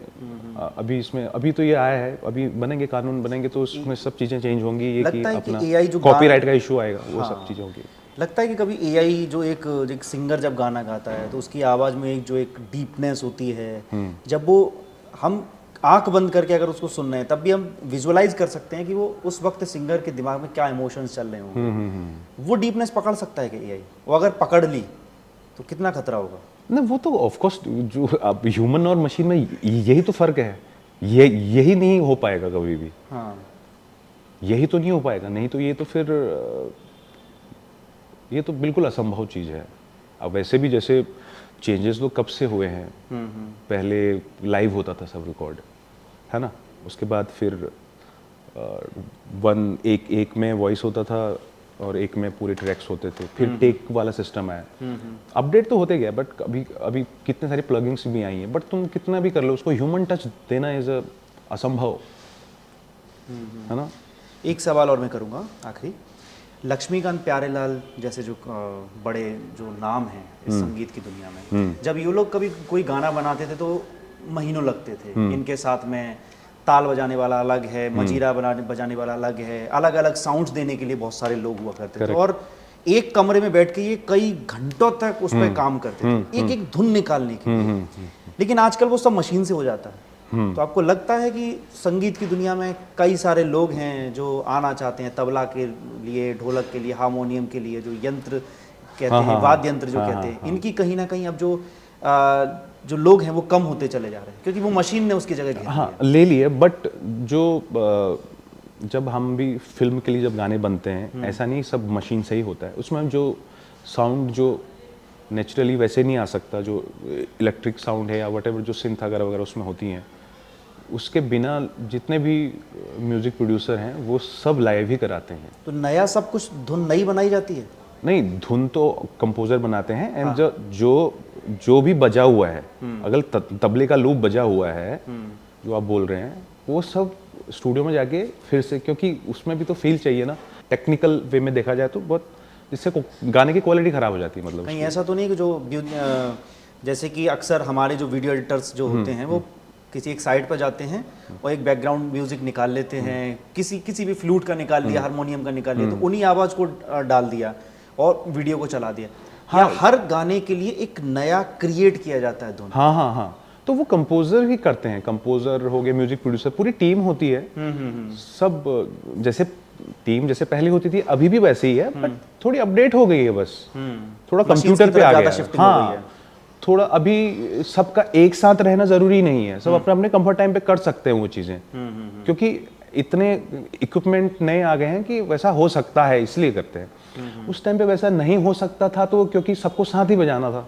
अभी इसमें अभी तो ये आया है, अभी बनेंगे कानून बनेंगे तो उसमें सब चीज़ें चेंज होंगी। ये कि अपना कॉपीराइट का इशू आएगा, वो सब चीज़ें होंगी। लगता है कि कभी एआई जो एक सिंगर जब गाना गाता है तो उसकी आवाज़ में एक डीपनेस होती है, जब वो हम आंख बंद करके अगर उसको सुन रहे हैं तब भी हम विजुअलाइज कर सकते हैं कि वो उस वक्त सिंगर के दिमाग में क्या इमोशंस चल रहे होंगे। वो डीपनेस पकड़ सकता है कि एआई? वो अगर पकड़ ली तो कितना खतरा होगा? नहीं, वो तो ऑफ कोर्स जो अब ह्यूमन और मशीन में यही तो फ़र्क है यही नहीं हो पाएगा कभी भी, हाँ यही तो नहीं हो पाएगा, नहीं तो ये तो फिर ये तो बिल्कुल असंभव चीज़ है। अब वैसे भी जैसे चेंजेस तो कब से हुए हैं, पहले लाइव होता था सब रिकॉर्ड, है ना, उसके बाद फिर एक में वॉइस होता था और एक में पूरे ट्रैक्स होते थे, फिर टेक वाला सिस्टम आया, अपडेट तो होते गया, बट अभी कितने सारे प्लगइन्स भी आई हैं, बट तुम कितना भी कर लो उसको ह्यूमन टच देना इज असंभव, है ना। एक सवाल और मैं करूँगा आखिरी। लक्ष्मीकांत प्यारेलाल जैसे जो बड़े जो नाम हैं इस संगीत की दुनिया में, जब ये लोग कभी कोई गाना बनाते थे तो महीनों लगते थे। इनके साथ में ताल बजाने वाला अलग है, मजीरा बजाने वाला अलग है, अलग अलग साउंड्स देने के लिए बहुत सारे लोग हुआ करते थे, और एक कमरे में बैठ के ये कई घंटों तक उस पर काम करते थे एक एक धुन निकालने के लिए। लेकिन आजकल वो सब मशीन से हो जाता है। तो आपको लगता है कि संगीत की दुनिया में कई सारे लोग हैं जो आना चाहते हैं, तबला के लिए, ढोलक के लिए, हारमोनियम के लिए, जो यंत्र कहते हैं, वाद्य यंत्र जो कहते हैं, इनकी कहीं ना कहीं अब जो लोग हैं वो कम होते चले जा रहे हैं क्योंकि वो मशीन ने उसकी जगह घेर लिया। ले लिए, बट जो जब हम भी फिल्म के लिए जब गाने बनते हैं, ऐसा नहीं सब मशीन से ही होता है, उसमें जो साउंड जो नेचुरली वैसे नहीं आ सकता, जो इलेक्ट्रिक साउंड है या वटेवर जो सिंथ वगैरह उसमें होती हैं, उसके बिना जितने भी म्यूजिक प्रोड्यूसर हैं वो सब लाइव ही कराते हैं। तो नया सब कुछ धुन नई बनाई जाती है? नहीं, धुन तो कंपोजर बनाते हैं, एंड जो भी बजा हुआ है, अगर तबले का लूप बजा हुआ है जो आप बोल रहे हैं, वो सब स्टूडियो में जाके फिर से, क्योंकि उसमें भी तो फील चाहिए ना, टेक्निकल वे में देखा जाए तो बहुत, जिससे गाने की क्वालिटी खराब हो जाती है। मतलब कहीं ऐसा तो नहीं कि जो जैसे कि अक्सर हमारे जो वीडियो एडिटर्स जो होते हैं वो किसी एक साइड पर जाते हैं और एक बैकग्राउंड म्यूजिक निकाल लेते हैं, किसी भी फ्लूट का निकाल लिया, हारमोनियम का निकाल लिया, तो उन्हीं आवाज़ को डाल दिया और वीडियो को चला दिया। हाँ, या हर गाने के लिए एक नया क्रिएट किया जाता है धुन। हाँ, तो वो कंपोजर ही करते हैं, कंपोजर हो गए, म्यूजिक प्रोड्यूसर, पूरी टीम होती है। सब जैसे टीम जैसे पहले होती थी अभी भी वैसे ही है, बट थोड़ी अपडेट हो गई है, बस थोड़ा कंप्यूटर पे आ गया है। हाँ, थोड़ा अभी सबका एक साथ रहना जरूरी नहीं है, सब अपने अपने कंफर्ट टाइम पे कर सकते हैं वो चीजें, क्योंकि इतने इक्विपमेंट नए आ गए हैं कि वैसा हो सकता है, इसलिए करते हैं। उस टाइम पे वैसा नहीं हो सकता था, तो क्योंकि सबको साथ ही बजाना था,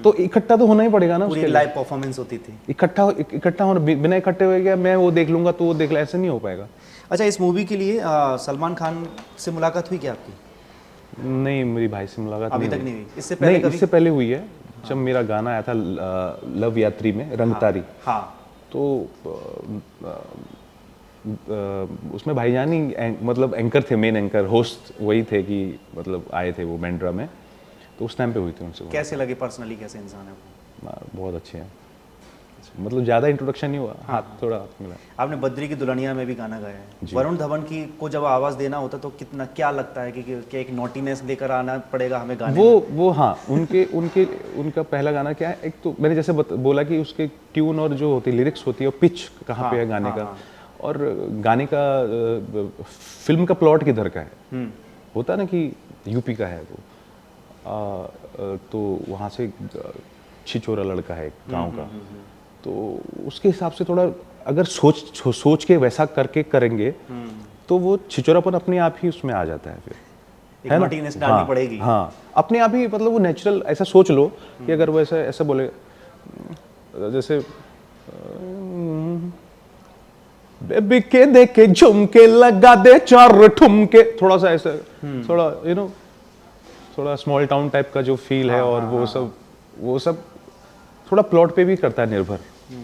तो इकट्ठा तो होना ही पड़ेगा ना, पूरी लाइव परफॉर्मेंस होती थी। इकट्ठा होना, बिना इकट्ठे हो गया मैं वो देख लूंगा तो वो देख ला, ऐसे नहीं हो पाएगा। अच्छा, इस मूवी के लिए सलमान खान से मुलाकात हुई क्या आपकी? नहीं, मेरी भाई से मुलाकात अभी तक नहीं हुई। इससे पहले नहीं, इससे पहले हुई है, जब मेरा गाना आया था लव यात्री में, रंगतारी। हाँ। तो उसमें भाईजान ही मतलब एंकर थे, मेन एंकर, होस्ट वही थे कि मतलब आए थे वो बैंड्रा में, तो उस टाइम पे हुई थी उनसे। कैसे लगे पर्सनली, कैसे इंसान है वो? बहुत अच्छे हैं, मतलब ज़्यादा इंट्रोडक्शन नहीं हुआ, हाथ थोड़ा मिला। आपने बद्री की दुल्हनिया में भी गाना गाया है। वरुण धवन की को जब आवाज़ देना होता तो कितना, क्या लगता है कि क्या एक नोटीनेस लेकर आना पड़ेगा हमें गाने वो हाँ, उनका पहला गाना क्या है, एक तो मैंने जैसे बोला कि उसके ट्यून और जो होती लिरिक्स होती है और पिच कहाँ पे है गाने का, और गाने का फिल्म का प्लॉट किधर का है, होता ना कि यूपी का है वो, तो वहाँ से छिछोरा लड़का है गाँव का, तो उसके हिसाब से थोड़ा अगर सोच के वैसा करके करेंगे तो वो छिचोरापन अपने आप ही उसमें आ जाता है, फिर है ना, डालनी पड़ेगी। हाँ, अपने आप ही, मतलब वो नेचुरल, ऐसा सोच लो कि अगर वो ऐसा बोले, जैसे बेबी के देखे झुमके लगा दे चार ठुमके, थोड़ा सा ऐसा, थोड़ा थोड़ा स्मॉल टाउन टाइप का जो फील है, और वो सब थोड़ा प्लॉट पे भी करता है निर्भर,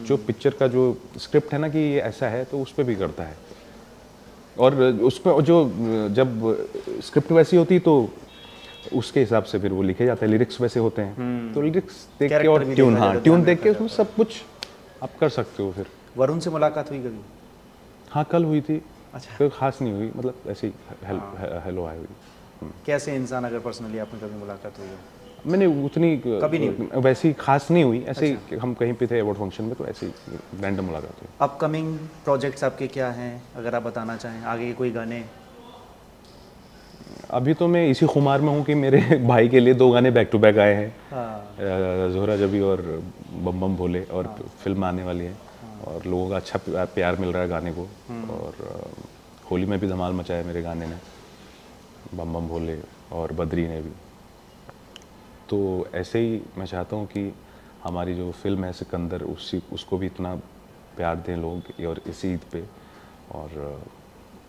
जो पिक्चर का जो स्क्रिप्ट है ना कि ये ऐसा है, तो उस पे भी करता है, और उसमें जो जब स्क्रिप्ट वैसी होती तो उसके हिसाब से फिर वो लिखे जाते हैं, लिरिक्स वैसे होते हैं, तो लिरिक्स देख के और ट्यून, हाँ ट्यून देख के उसमें सब कुछ आप कर सकते हो। फिर वरुण से मुलाकात हुई कभी? हाँ, कल हुई थी। अच्छा, कोई खास नहीं हुई, मतलब ऐसी हेलो आई हुई। कैसे इंसान, अगर पर्सनली आपने कभी मुलाकात हुई है? मैंने उतनी कभी नहीं, वैसी खास नहीं हुई, ऐसे ही हम कहीं पे थे अवार्ड फंक्शन में, तो ऐसे ही रैंडम मुलाकात हुई। अपकमिंग प्रोजेक्ट्स आपके क्या हैं, अगर आप बताना चाहें, आगे कोई गाने? अभी तो मैं इसी खुमार में हूँ कि मेरे भाई के लिए 2 गाने बैक टू बैक आए हैं, जोहरा जबी और बम बम भोले, और फिल्म आने वाली है, और लोगों का अच्छा प्यार मिल रहा है गाने को। और होली में भी धमाल मचाया मेरे गाने ने, बम बम भोले और बद्री ने भी। तो ऐसे ही मैं चाहता हूँ कि हमारी जो फिल्म है सिकंदर, उसको भी इतना प्यार दें लोग और इसी ईद पे। और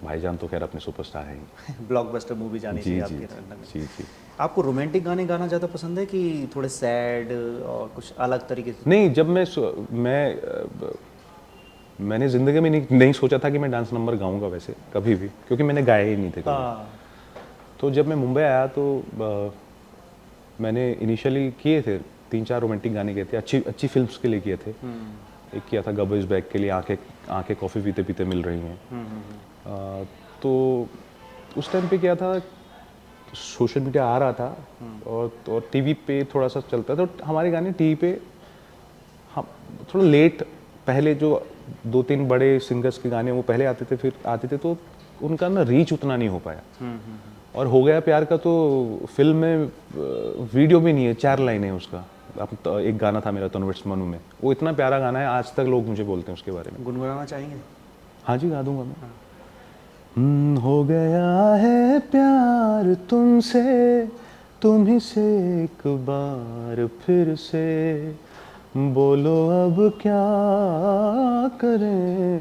भाईजान तो खैर अपने सुपरस्टार हैं ही। ब्लॉकबस्टर मूवी जानी चाहिए आपके जी लंदन में। जी जी। आपको रोमांटिक गाने गाना ज़्यादा पसंद है कि थोड़े सैड और कुछ अलग तरीके से? नहीं, जब मैंने ज़िंदगी में नहीं सोचा था कि मैं डांस नंबर गाऊंगा वैसे कभी भी, क्योंकि मैंने गाए ही नहीं थे कभी। तो जब मैं मुंबई आया तो मैंने इनिशियली किए थे 3-4 रोमांटिक गाने किए थे, अच्छी फिल्म्स के लिए किए थे। एक किया था गब इज़ बैक के लिए, आंखें कॉफ़ी पीते पीते मिल रही हैं। तो उस टाइम पे क्या था, सोशल मीडिया आ रहा था और टीवी पे थोड़ा सा चलता था, तो हमारे गाने टीवी पे हम थोड़ा लेट, पहले जो 2-3 बड़े सिंगर्स के गाने वो पहले आते थे तो उनका ना रीच उतना नहीं हो पाया। और हो गया प्यार का तो फिल्म में वीडियो भी नहीं है, 4 लाइनें उसका। अब तो एक गाना था मेरा तनुवर्स मनु में, वो इतना प्यारा गाना है, आज तक लोग मुझे बोलते हैं उसके बारे में। गुनगुनाना चाहेंगे? हाँ जी, गा दूंगा मैं। हो गया है प्यार तुमसे, तुम्ही से एक बार फिर से, बोलो अब क्या करें,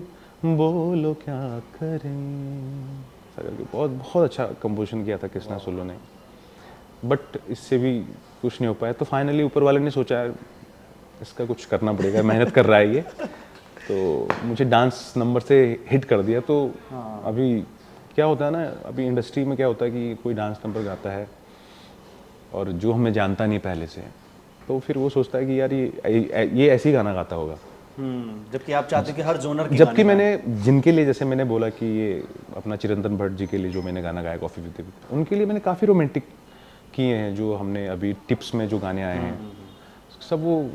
बोलो क्या करें। बहुत अच्छा कंपोजिशन किया था कृष्णा सोलो ने, बट इससे भी कुछ नहीं हो पाया। तो फाइनली ऊपर वाले ने सोचा इसका कुछ करना पड़ेगा, मेहनत कर रहा है ये, तो मुझे डांस नंबर से हिट कर दिया। तो अभी क्या होता है ना, अभी इंडस्ट्री में क्या होता है कि कोई डांस नंबर गाता है और जो हमें जानता नहीं पहले से, तो फिर वो सोचता है कि यार ये ऐसे ही गाना गाता होगा। जबकि आप चाहते हो कि हर जोनर के जबकि मैंने जिनके लिए, जैसे मैंने बोला कि ये अपना चिरंतन भट्ट जी के लिए जो मैंने गाना गाया कॉफ़ी पीते पीते, उनके लिए मैंने काफ़ी रोमांटिक किए हैं। जो हमने अभी टिप्स में जो गाने आए हैं सब वो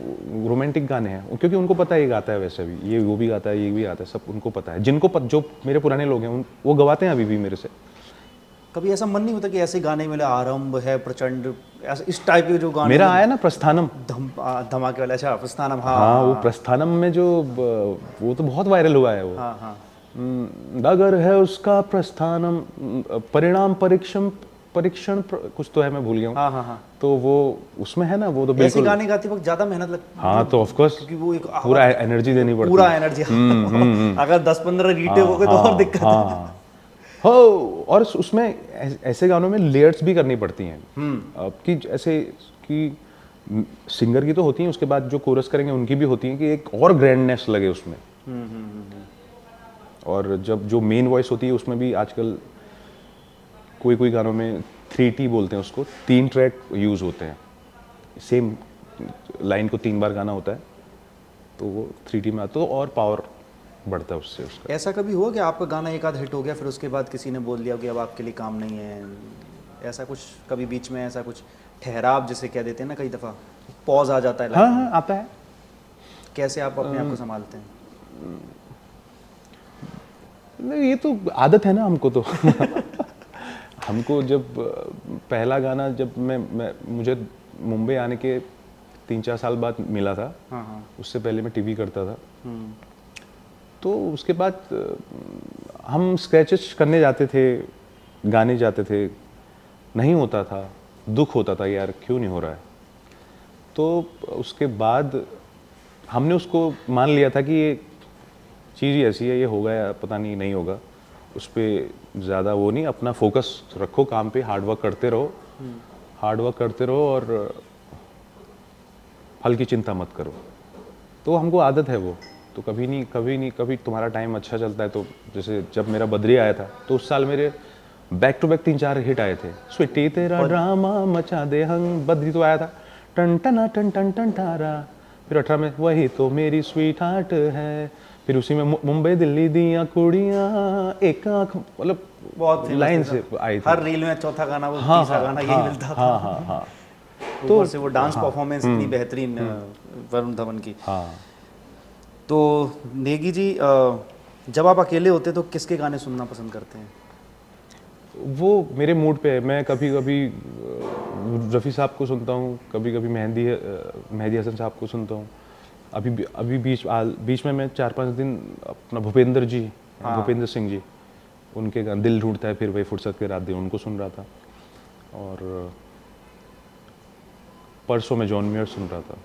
रोमांटिक गाने हैं, क्योंकि उनको पता है ये गाता है, वैसे भी ये वो भी गाता है, ये भी आता है, सब उनको पता है। जो मेरे पुराने लोग हैं वो गवाते हैं अभी भी मेरे से। कभी ऐसा मन नहीं होता कि ऐसे गाने मिले, आरंभ है प्रचंड, इस टाइप के जो गाने? मेरा आया ना प्रस्थानम, धमाके वाला। अच्छा, प्रस्थानम। हाँ, वो प्रस्थानम में जो वो तो बहुत वायरल हुआ है वो। अगर है उसका प्रस्थानम, परिणाम परीक्षण कुछ तो है, मैं भूल गया हूँ। तो वो उसमें है ना, वो तो बिल्कुल ऐसे गाने गाते वक्त ज्यादा मेहनत लगती है। हाँ, तो ऑफ कोर्स, क्योंकि वो एक पूरा एनर्जी देनी पड़ती है, पूरा एनर्जी। अगर 10-15 रीटे हो गए तो और दिक्कत है। हो, और उसमें ऐसे गानों में लेयर्स भी करनी पड़ती हैं, कि ऐसे कि सिंगर की तो होती हैं, उसके बाद जो कोरस करेंगे उनकी भी होती हैं, कि एक और ग्रैंडनेस लगे उसमें। और जब जो मेन वॉइस होती है उसमें भी आजकल कोई गानों में 3T बोलते हैं उसको, 3 ट्रैक यूज़ होते हैं, सेम लाइन को 3 बार गाना होता है, तो वो 3T में आता है, तो और पावर बढ़ता है उससे उसका। ऐसा कभी हुआ कि आपका गाना एक आध हिट हो गया, फिर उसके बाद किसी ने बोल दिया कि अब आपके लिए काम नहीं है? ऐसा कुछ कभी बीच में ऐसा कुछ ठहराव जिसे कह देते हैं ना, कई दफ़ा पॉज आ जाता है? हाँ, आता है। कैसे आप अपने आप को संभालते हैं? नहीं, ये तो आदत है ना हमको तो। हमको जब पहला गाना, जब मुझे मुंबई आने के 3-4 साल बाद मिला था, उससे पहले मैं टीवी करता था, तो उसके बाद हम स्क्रैचेस करने जाते थे, गाने जाते थे, नहीं होता था, दुख होता था यार क्यों नहीं हो रहा है। तो उसके बाद हमने उसको मान लिया था कि ये चीज़ ही ऐसी है, ये होगा या पता नहीं होगा, उस पर ज़्यादा वो नहीं, अपना फोकस रखो काम पे, हार्ड वर्क करते रहो और फल की चिंता मत करो। तो हमको आदत है वो, तो कभी तुम्हारा टाइम अच्छा चलता है, तो जैसे जब मेरा बद्री आया था तो उस साल मेरे बैक टू बैक 3-4 हिट आए थे। स्वीटी तेरा ड्रामा मचा दे हंग, बद्री तो आया था, टन टना टन टन टन टारा, फिर 18 में वही तो मेरी स्वीट हार्ट है, फिर उसी में मुंबई दिल्ली दिया कुड़ियाँ, एक आँख, मतलब बहुत लाइन से आई थी। हर रील में चौथा गाना वो, तीसरा गाना यही मिलता था। हाँ। तो से वो डांस परफॉर्मेंस इतनी बेहतरीन वरुण धवन की। तो नेगी जी, जब आप अकेले होते तो किसके गाने सुनना पसंद करते हैं? वो मेरे मूड पे है। मैं कभी रफ़ी साहब को सुनता हूँ, कभी मेहदी हसन साहब को सुनता हूँ, अभी बीच में मैं 4-5 दिन अपना भूपेंद्र जी, भूपेंद्र सिंह जी, उनके गाने दिल ढूंढता है फिर वही फुर्सत के रात दिन, उनको सुन रहा था। और परसों में जॉन मेयर सुन रहा था।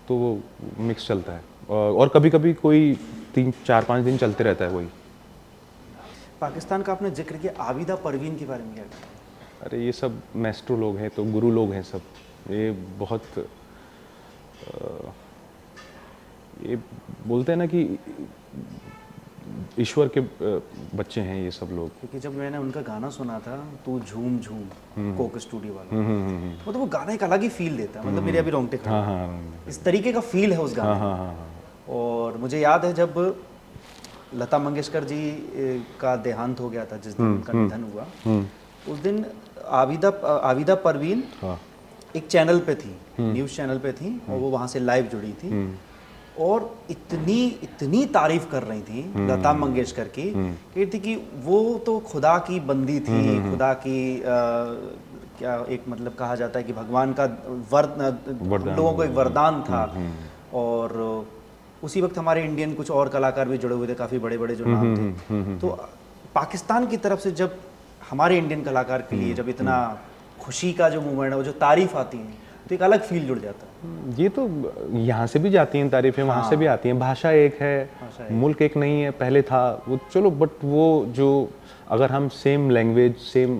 तो वो मिक्स चलता है और कभी कभी कोई 3-4-5 दिन चलते रहता है वही। पाकिस्तान का आपने जिक्र किया, आबिदा परवीन के बारे में क्या कहते हैं? अरे ये सब मैस्ट्रो लोग हैं, तो गुरु लोग हैं सब। ये बहुत ये बोलते हैं ना कि ईश्वर के बच्चे हैं ये सब लोग। क्योंकि जब मैंने उनका गाना सुना था तू झूम झूम कोक स्टूडियो वाला, मतलब वो गाना एक अलग ही फील देता है, मतलब मेरे अभी रोंगटे खड़े हैं। इस तरीके का फील है उस गाने। और मुझे याद है जब लता मंगेशकर जी का देहांत हो गया था, जिस दिन उनका निधन हुआ, उस दिन आबिदा परवीन एक चैनल पे थी, न्यूज़ चैनल पे थी, और वो वहाँ से लाइव जुड़ी थी और इतनी तारीफ कर रही थी लता मंगेशकर की, कहती थी कि वो तो खुदा की बंदी थी, खुदा की क्या एक मतलब कहा जाता है कि भगवान का लोगों को एक वरदान था। और उसी वक्त हमारे इंडियन कुछ और कलाकार भी जुड़े हुए थे, काफ़ी बड़े बड़े जो नाम थे। तो पाकिस्तान की तरफ से जब हमारे इंडियन कलाकार के लिए जब इतना खुशी का जो मूवमेंट है, वो जो तारीफ आती है, तो एक अलग फील जुड़ जाता है। ये तो यहाँ से भी जाती हैं तारीफें, वहाँ से भी आती हैं। भाषा एक है, मुल्क एक नहीं है, पहले था वो, चलो, बट वो जो अगर हम सेम लैंग्वेज, सेम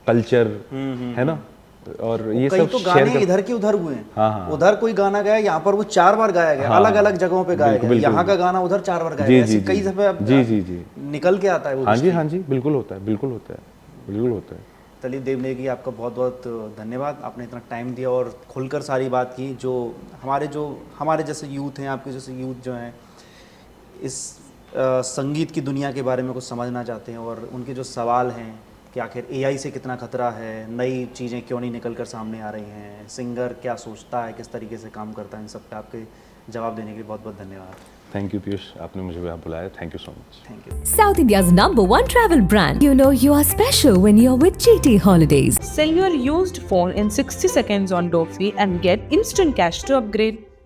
कल्चर है ना, और ये सब तो गाने इधर के उधर हुए हैं। उधर कोई गाना गाया, यहाँ पर वो 4 बार गाया गया, अलग अलग जगहों पे गाया गया। यहाँ का गाना उधर 4 बार गाया गया, कई दफे जी निकल के आता है वो। हाँ जी बिल्कुल होता है, बिल्कुल होता है। तलीब देवनेगी, आपका बहुत बहुत धन्यवाद, आपने इतना टाइम दिया और खुलकर सारी बात की। जो हमारे जैसे यूथ हैं, आपके जैसे यूथ जो हैं, इस संगीत की दुनिया के बारे में कुछ समझना चाहते हैं, और उनके जो सवाल हैं कि आखिर AI से कितना खतरा है, नई चीज़ें क्यों नहीं निकल कर सामने आ रही हैं, सिंगर क्या सोचता है, किस तरीके से काम करता है, इन सब पे आपके जवाब देने के लिए बहुत बहुत धन्यवाद। थैंक यू पीयूष, आपने मुझे यहाँ बुलाया, thank you so much. Thank you. South India's #1 travel brand. You know you are special when you're with GT Holidays. Sell your used phone in 60 seconds on Dofi and get instant cash to upgrade.